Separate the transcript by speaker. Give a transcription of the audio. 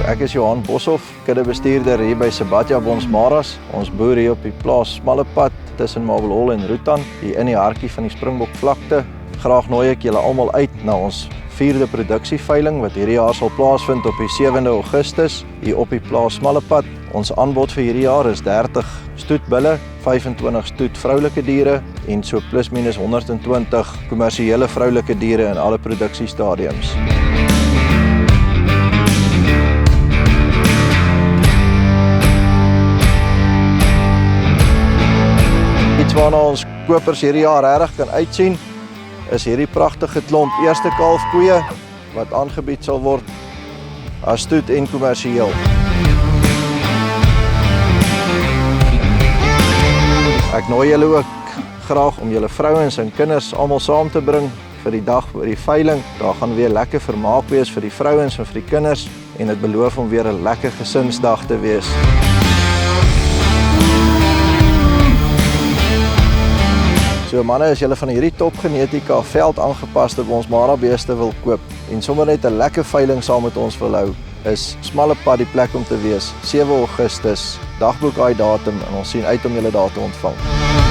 Speaker 1: Ek is Johan Boshoff, kuddebestuurder hier by Sabatya Bonsmaras. Ons boer hier op die plaas Smallepad tussen Marble Hall en Rutan, hier in die hartjie van die Springbok vlakte. Graag nooi ek julle almal uit na ons 4de produksieveiling wat hierdie jaar sal plaasvind op die 7de Augustus hier op die plaas Smallepad. Ons aanbod vir hierdie jaar is 30 stoetbulle, 25 stoet vroulike diere en so plus minus 120 kommersiële vroulike diere in alle produksiestadiums. Iets waarna ons kopers hierdie jaar regtig kan uitsien, is hierdie pragtige klomp eerste kalfkoeie wat aangebied sal word as stoet en kommersieel. Ek nooi julle ook graag om julle vrouens en kinders almal saam te bring vir die dag vir die veiling. Daar gaan weer lekker vermaak wees vir die vrouens en vir die kinders en dit beloof om weer 'n lekker gesinsdag te wees. So manne, as julle van hierdie topgenetika veld aangepaste Bonsmara beeste wil koop en sommer net 'n lekker veiling saam met ons wil hou, is Smallepad die plek om te wees. 7 Augustus, dagboek daai datum en ons sien uit om julle daar te ontvang.